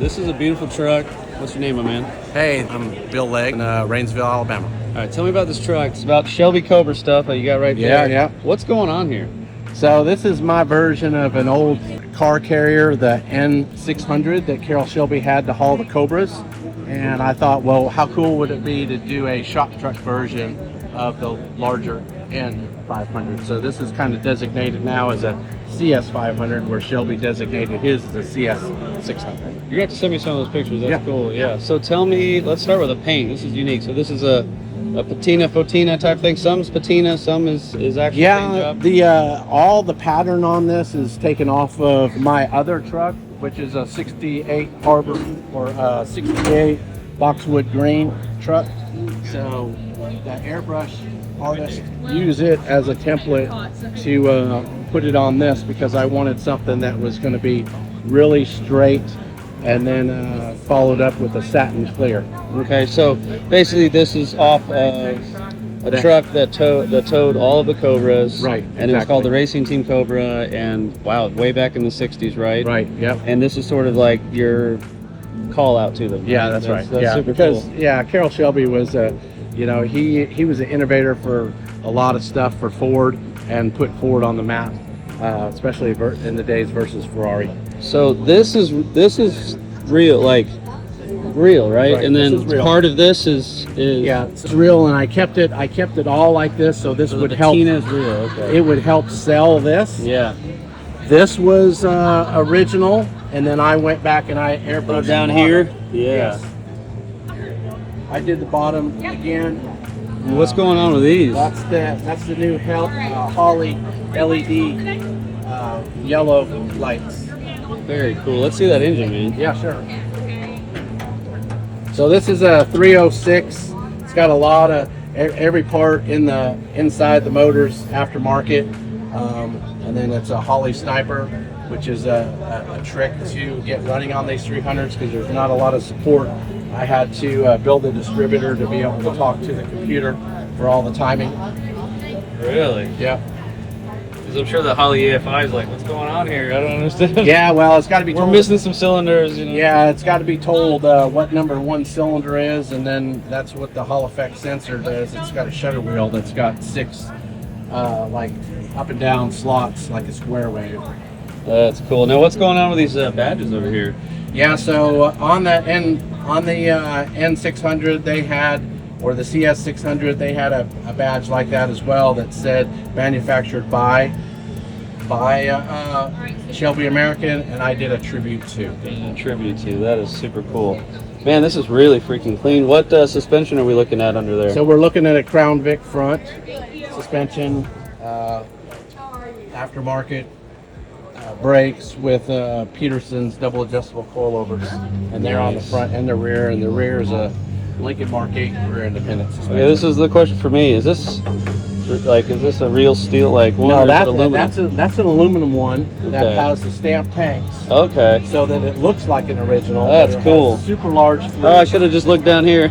This is a beautiful truck. What's your name, my man? Hey, I'm Bill Legg in Rainsville, Alabama. All right, tell me about this truck. It's about Shelby Cobra stuff that you got right there. Yeah. What's going on here? So this is my version of an old car carrier, the N600 that Carroll Shelby had to haul the Cobras. And I thought, well, how cool would it be to do a shop truck version of the larger N500? So this is kind of designated now as a CS500, where Shelby designated his as a CS600. You're gonna have to send me some of those pictures. That's Yeah. cool. Yeah. So tell me, let's start with the paint. This is unique. So this is a patina, fotina type thing. Some's patina, some is actually paint job. All the pattern on this is taken off of my other truck, which is a 68 Harbor or 68 Boxwood Green truck. So the airbrush artist used it as a template to put it on this, because I wanted something that was going to be really straight, and then followed up with a satin clear. Okay, so basically this is off of a truck that towed all of the Cobras. Right, And it was called the Racing Team Cobra, and wow, way back in the 60s, right? Right, yep. And this is sort of like your call out to them. Yeah, that's right. That's yeah, super because cool. Carroll Shelby was he was an innovator for a lot of stuff for Ford, and put Ford on the map, especially in the days versus Ferrari. So this is real, like real, right? And this then is real. part of this is Yeah, it's real, and I kept it all like this, so this would help. patina is real. Okay. It would help sell this. Yeah. This was original, and then I went back and I airbrushed Down the here. bottom. Yeah. Yes. I did the bottom again. What's going on with these? That's the new Holly LED yellow lights. Very cool. Let's see that engine, man. Yeah, sure. So this is a 306. It's got a lot of every part inside the motors aftermarket, and then it's a Holly Sniper, which is a trick to get running on these 300s, because there's not a lot of support. I had to build a distributor to be able to talk to the computer for all the timing. Really? Yeah. Because I'm sure the Holly AFI is like, what's going on here? I don't understand. Yeah, well, it's got to be told. We're missing some cylinders, you know. Yeah, it's got to be told what number one cylinder is, and then that's what the Hall effect sensor does. It's got a shutter wheel that's got 6 like up and down slots, like a square wave. That's cool. Now, what's going on with these badges over here? Yeah, so on the N600 they had, or the CS600, they had a badge like that as well that said manufactured by Shelby American, and I did a tribute to. That is super cool. Man, this is really freaking clean. What suspension are we looking at under there? So we're looking at a Crown Vic front suspension, aftermarket brakes with Peterson's double adjustable coilovers, and they're on the front and the rear, and the rear is a Lincoln Mark 8 rear independent suspension. Okay, this is the question for me. Is this a real steel one? No, or is it aluminum? that's an aluminum one that Okay. has the stamped tanks, Okay. so that it looks like an original. That's but it cool. has super large Oh, I fluid. should have just looked down here.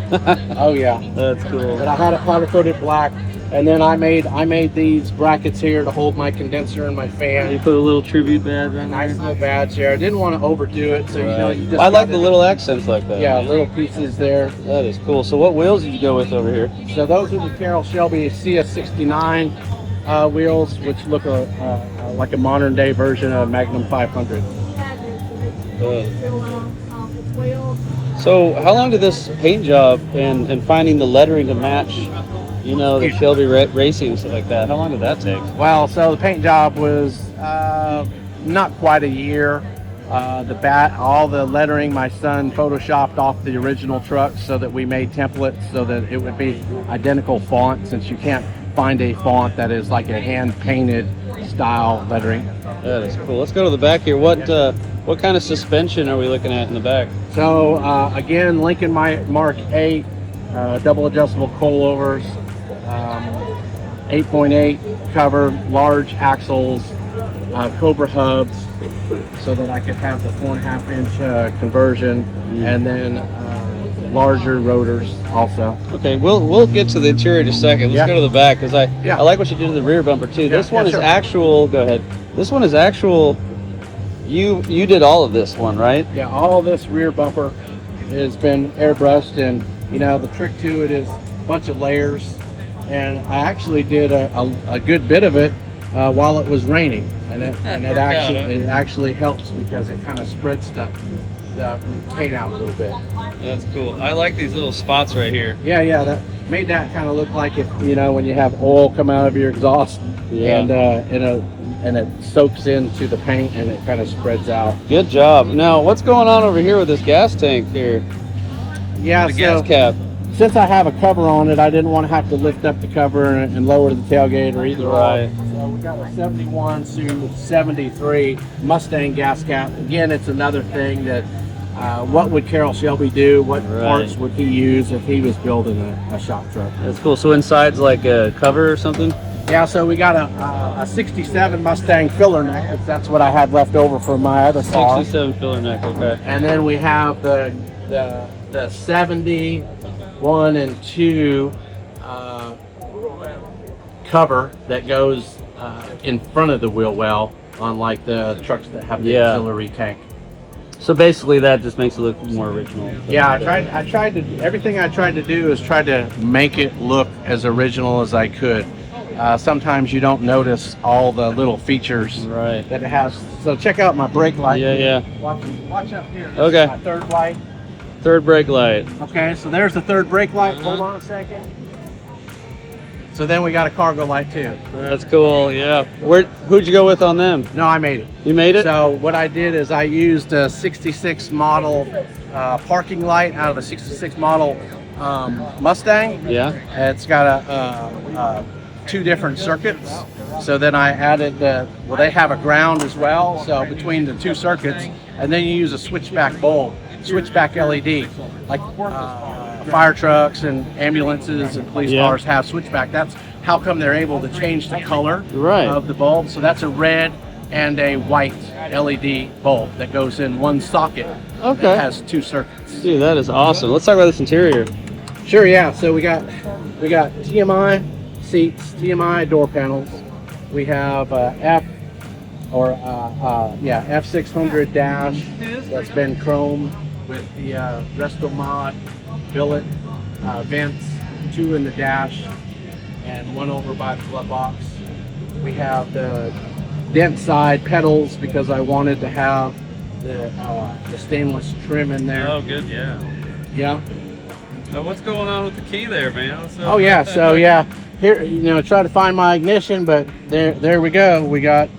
Oh yeah. That's cool. But I had it powder coated black, and then I made these brackets here to hold my condenser and my You fan. put a little tribute badge on Nice there. little badge here. I didn't want to overdo it, so you just. I like the gotta- little accents like that. Yeah, little pieces there. That is cool. So what wheels did you go with over here? So those are the Carroll Shelby CS69 wheels, which look like a modern day version of Magnum 500. So how long did this paint job and finding the lettering to match, the Shelby Racing and stuff like that, how long did that take? Well, so the paint job was not quite a year. All the lettering my son photoshopped off the original truck, so that we made templates so that it would be identical font, since you can't find a font that is like a hand painted style lettering. That is cool. Let's go to the back here. What kind of suspension are we looking at in the back? So again, Lincoln Mark 8, double adjustable coilovers, 8.8 cover, large axles, Cobra hubs, so that I could have the 4.5 inch conversion, and then larger rotors also. Okay, we'll get to the interior in a second. Let's go to the back, because I like what you did to the rear bumper too. This one is sure. actual. Go ahead. This one is actual you did all of this one, right? Yeah, all of this rear bumper has been airbrushed, and you know the trick to it is a bunch of layers. And I actually did a good bit of it while it was raining, and it actually helps because it kind of spreads the paint out a little bit. That's cool. I like these little spots right here. Yeah, that made that kind of look like it, you know, when you have oil come out of your exhaust, and it soaks into the paint and it kind of spreads out. Good job. Now, what's going on over here with this gas tank here? Yeah, the gas cap. Since I have a cover on it, I didn't want to have to lift up the cover and lower the tailgate or either. Right. So we got a 71 to 73 Mustang gas cap. Again, it's another thing that what would Carroll Shelby do? What parts would he use if he was building a shop truck? That's cool. So inside's like a cover or something? Yeah, so we got a 67 Mustang filler neck. That's what I had left over from my other car. 67 filler neck, okay. And then we have the 71 and 2 cover that goes in front of the wheel well on like the trucks that have the auxiliary tank. So basically that just makes it look more original. Yeah, I tried to everything I tried to do is try to make it look as original as I could. Sometimes you don't notice all the little features that it has. So check out my brake light. Yeah. Watch up here. This Okay. is my third light. Third brake light. Okay, so there's the third brake light. Hold on a second. So then we got a cargo light too. That's cool, yeah. Who'd you go with on them? No, I made it. You made it? So what I did is I used a 66 model parking light out of the 66 model Mustang. Yeah. It's got a 2 different circuits. So then I added they have a ground as well. So between the 2 circuits, and then you use a switchback bulb, switchback LED, like fire trucks and ambulances and police cars have switchback. That's how come they're able to change the color of the bulb. So that's a red and a white LED bulb that goes in one socket. Okay. That has 2 circuits. Dude, that is awesome. Let's talk about this interior. Sure, yeah. So we got TMI seats, TMI door panels. We have F600 dash that's been chromed with the Resto Mod billet vents, 2 in the dash and 1 over by the glove box. We have the dent side pedals because I wanted to have the stainless trim in there. Oh, good, yeah. Yeah. So what's going on with the key there, man? Oh yeah, so here, you know, try to find my ignition, but there we go. We got.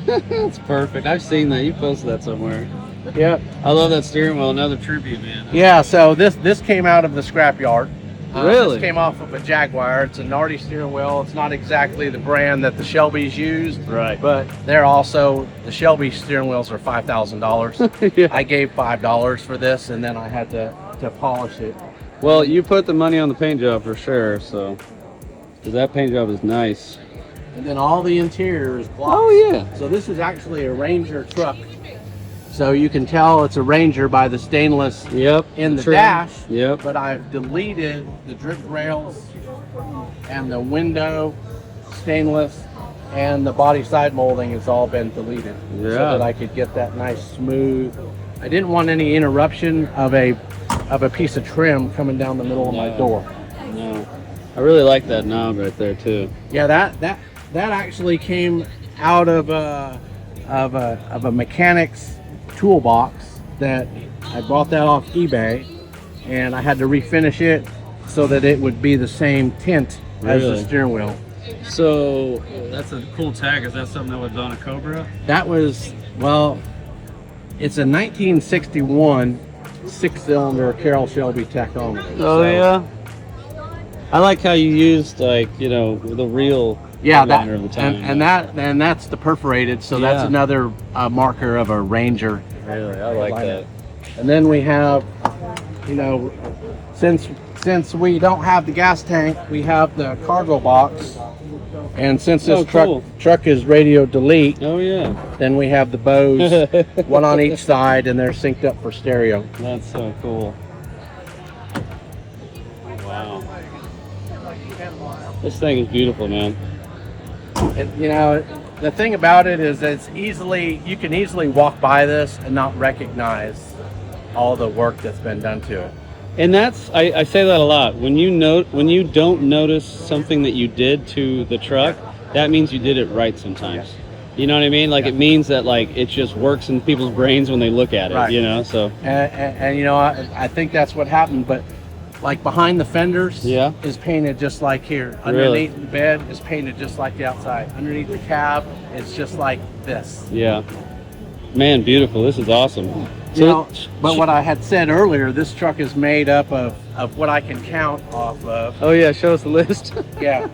That's perfect. I've seen that. You posted that somewhere. Yeah. I love that steering wheel. Another tribute, man. Yeah. So this came out of the scrap yard. Really? This came off of a Jaguar. It's a Nardi steering wheel. It's not exactly the brand that the Shelbys used. Right. But they're also, the Shelby steering wheels are $5,000. Yeah. I gave $5 for this, and then I had to polish it. Well, you put the money on the paint job for sure, so. Because that paint job is nice. And then all the interior is gloss. Oh, yeah. So this is actually a Ranger truck. So you can tell it's a Ranger by the stainless in the dash. Yep. But I've deleted the drip rails and the window stainless, and the body side molding has all been deleted. So that I could get that nice smooth. I didn't want any interruption of a piece of trim coming down the middle of my door. No. I really like that knob right there too. Yeah, that actually came out of a mechanic's toolbox that I bought that off eBay, and I had to refinish it so that it would be the same tint as the steering wheel. So that's a cool tag. Is that something that was on a Cobra? That was, well, it's a 1961 6-cylinder Carroll Shelby tachometer. Oh, yeah. I like how you used, like, you know, the real of the time. And that's the perforated, so that's another marker of a Ranger. Really, I like that. And then we have, you know, since we don't have the gas tank, we have the cargo box. And since this truck is radio delete, then we have the Bose, one on each side, and they're synced up for stereo. That's so cool. Wow. This thing is beautiful, man. You know, The thing about it is you can easily walk by this and not recognize all the work that's been done to it. And that's, I say that a lot. When you don't notice something that you did to the truck, that means you did it right sometimes. You know what I mean? Like it means that like it just works in people's brains when they look at it. Right. You know, so. And you know, I think that's what happened. But like behind the fenders, is painted just like here. Underneath the bed is painted just like the outside. Underneath the cab, it's just like this. Yeah. Man, beautiful. This is awesome. You know, but what I had said earlier, this truck is made up of what I can count off of. Oh yeah, show us the list. Yeah.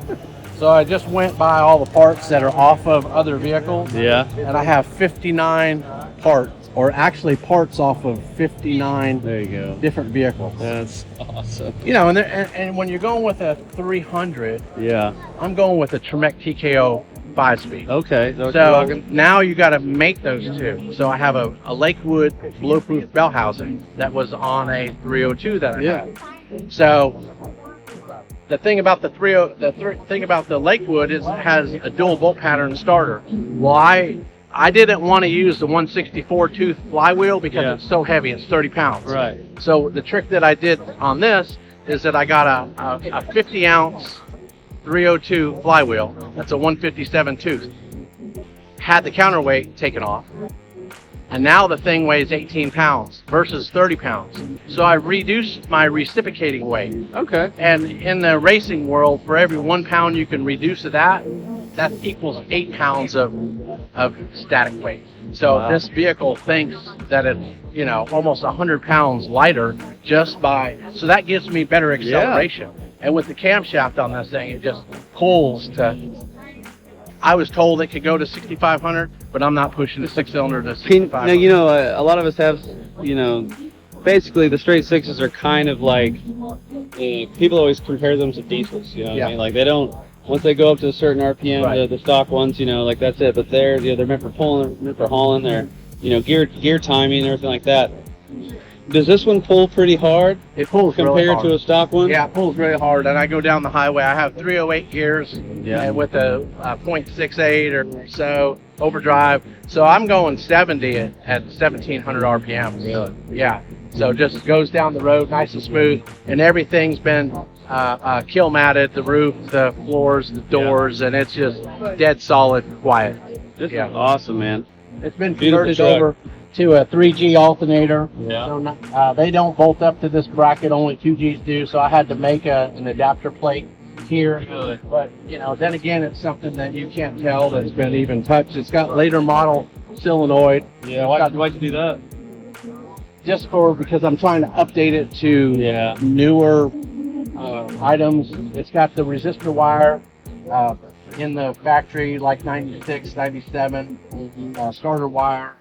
So I just went by all the parts that are off of other vehicles. Yeah. And I have 59 parts, or actually parts off of 59 there you go. different vehicles. That's awesome. You know, and when you're going with a 300, I'm going with a Tremec TKO 5-speed. Okay. So now you got to make those two. So I have a Lakewood blow-proof bell housing that was on a 302 that I had. So the thing about the thing about the Lakewood is it has a dual bolt pattern starter. Well, I didn't want to use the 164 tooth flywheel because it's so heavy. It's 30 pounds. Right. So the trick that I did on this is that I got a 50 ounce 302 flywheel. That's a 157 tooth. Had the counterweight taken off. And now the thing weighs 18 pounds versus 30 pounds. So I reduced my reciprocating weight. Okay. And in the racing world, for every 1 pound you can reduce to that equals 8 pounds of static weight. So this vehicle thinks that it's, you know, almost 100 pounds lighter just by, so that gives me better acceleration. And with the camshaft on this thing, it just pulls to, I was told it could go to 6,500, but I'm not pushing the 6-cylinder to 6,500. Now, you know, a lot of us have, you know, basically the straight sixes are kind of like, people always compare them to diesels, you know what I mean? Like they don't, once they go up to a certain RPM, the stock ones, you know, like that's it. But they're, you know, they're meant for pulling, they're meant for hauling, they're, you know, gear timing and everything like that. Does this one pull pretty hard? It pulls compared really hard to a stock one? Yeah, it pulls really hard. And I go down the highway. I have 308 gears and with a 0.68 or so overdrive. So I'm going 70 at 1,700 RPM. Really? Yeah. So just goes down the road nice and smooth. And everything's been kill matted, the roof, the floors, the doors, and it's just dead solid quiet. This is awesome, man. It's been converted over to a 3G alternator. Yeah. So they don't bolt up to this bracket, only 2Gs do, so I had to make an adapter plate here. Good. But, you know, then again, it's something that you can't tell that's been even touched. It's got later model solenoid. Yeah, why'd you do that? Just because I'm trying to update it to newer items. It's got the resistor wire in the factory, like 96, 97, starter wire.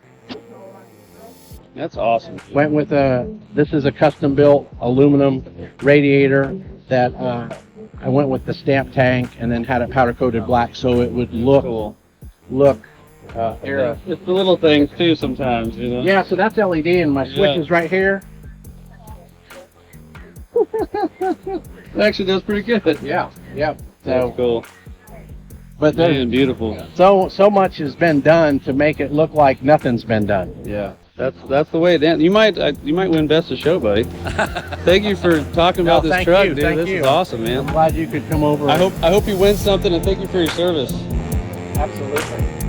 That's awesome. Went with this is a custom built aluminum radiator that I went with the stamp tank and then had it powder coated black so it would look era. It's the little things too sometimes, you know. Yeah, so that's LED and my switch is right here. It actually does pretty good. Yeah. So that's cool. But man, beautiful. So much has been done to make it look like nothing's been done. Yeah. That's the way it ends. You might win best of show, buddy. Thank you for talking about this truck, dude. This is awesome, man. I'm glad you could come over. I hope you win something, and thank you for your service. Absolutely.